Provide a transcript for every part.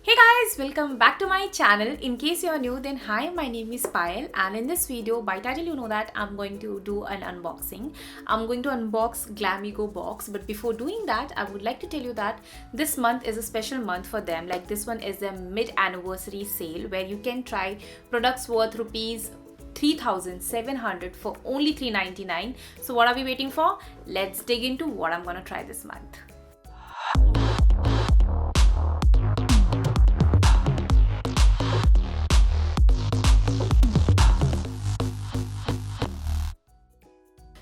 Hey guys, welcome back to my channel. In case you are new, then hi, my name is Payal, and in this video, by title you know that I'm going to do an unboxing. I'm going to unbox GlamEgo Box, but before doing that, I would like to tell you that this month is a special month for them. Like this one is a mid-anniversary sale where you can try products worth rupees 3,700 for only $399. So what are we waiting for? Let's dig into what I'm gonna try this month.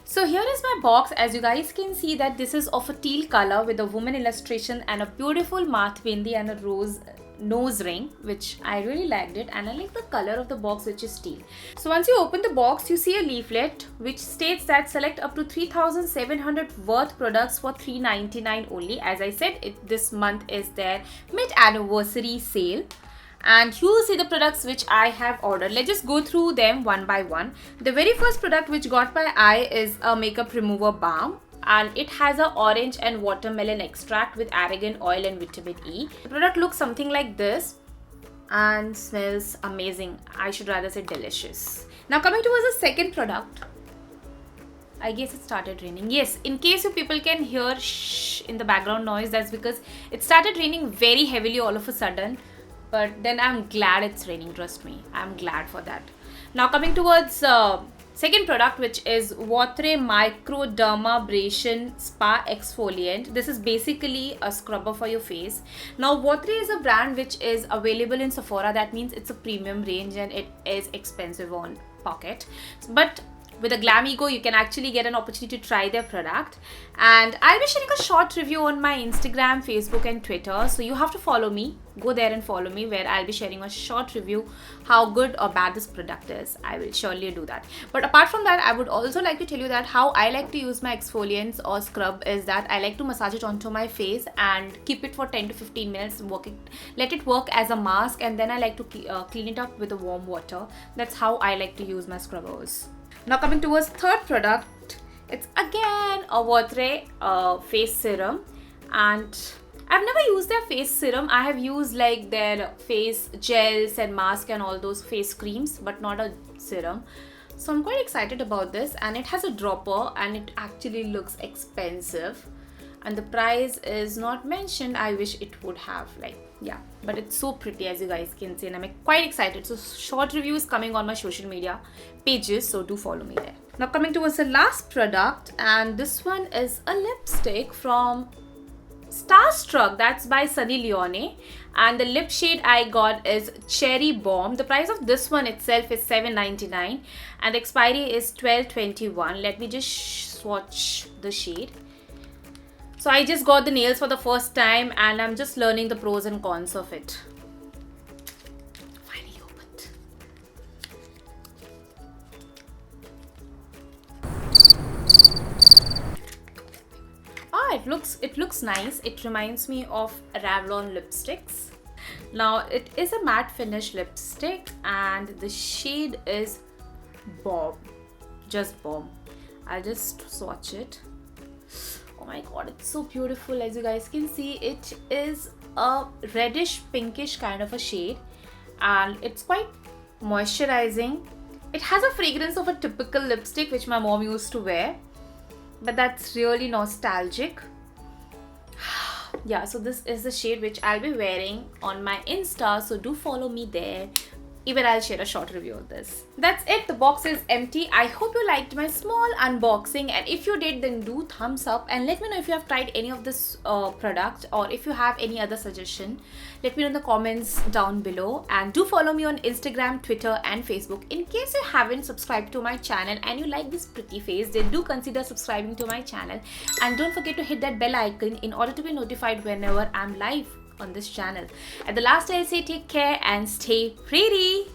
So here is my box. As you guys can see that this is of a teal color with a woman illustration and a beautiful matte bindi and a rose nose ring, which I really liked it, and I like the color of the box, which is teal. So once you open the box, you see a leaflet which states that select up to 3,700 worth products for $399 only. As I said, this month is their mid-anniversary sale. And you will see the products which I have ordered. Let's just go through them one by one. The very first product which got my eye is a makeup remover balm, and it has a orange and watermelon extract with argan oil and vitamin E. The product looks something like this and smells amazing. I should rather say delicious. Now coming towards the second product. I guess it started raining. Yes, in case you people can hear shh in the background noise, that's because it started raining very heavily all of a sudden. But then I'm glad it's raining, trust me. I'm glad for that. Now coming towards second product, which is VOTRE Microdermabrasion Spa Exfoliant. This is basically a scrubber for your face. Now VOTRE is a brand which is available in Sephora. That means it's a premium range and it is expensive on pocket. But with a GlamEgo, you can actually get an opportunity to try their product. And I'll be sharing a short review on my Instagram, Facebook and Twitter. So you have to follow me. Go there and follow me, where I'll be sharing a short review how good or bad this product is. I will surely do that. But apart from that, I would also like to tell you that how I like to use my exfoliants or scrub is that I like to massage it onto my face and keep it for 10 to 15 minutes, let it work as a mask, and then I like to clean it up with the warm water. That's how I like to use my scrubbers. Now coming towards third product, it's again a VOTRE face serum, and I've never used their face serum. I have used like their face gels and mask and all those face creams, but not a serum. So I'm quite excited about this, and it has a dropper and it actually looks expensive, and the price is not mentioned. I wish it would have, like, yeah, but it's so pretty, as you guys can see, and I'm quite excited. So short review is coming on my social media pages, so do follow me there. Now coming towards the last product, and this one is a lipstick from Starstruck, that's by Sunny Leone, and the lip shade I got is Cherry Bomb. The price of this one itself is $7.99 and the expiry is 12/21. Let me just swatch the shade. So I just got the nails for the first time and I'm just learning the pros and cons of it. Finally opened. Ah, it looks nice. It reminds me of Revlon lipsticks. Now it is a matte finish lipstick and the shade is Bomb. Just Bomb. I'll just swatch it. Oh my god, it's so beautiful. As you guys can see, it is a reddish pinkish kind of a shade and it's quite moisturizing. It has a fragrance of a typical lipstick which my mom used to wear, but that's really nostalgic. Yeah, so this is the shade which I'll be wearing on my Insta, so do follow me there. Even I'll share a short review of this. That's it. The box is empty. I hope you liked my small unboxing, and if you did, then do thumbs up and let me know if you have tried any of this product, or if you have any other suggestion. Let me know in the comments down below, and do follow me on Instagram, Twitter and Facebook. In case you haven't subscribed to my channel and you like this pretty face, then do consider subscribing to my channel, and don't forget to hit that bell icon in order to be notified whenever I'm live on this channel. At the last, I'll say take care and stay pretty.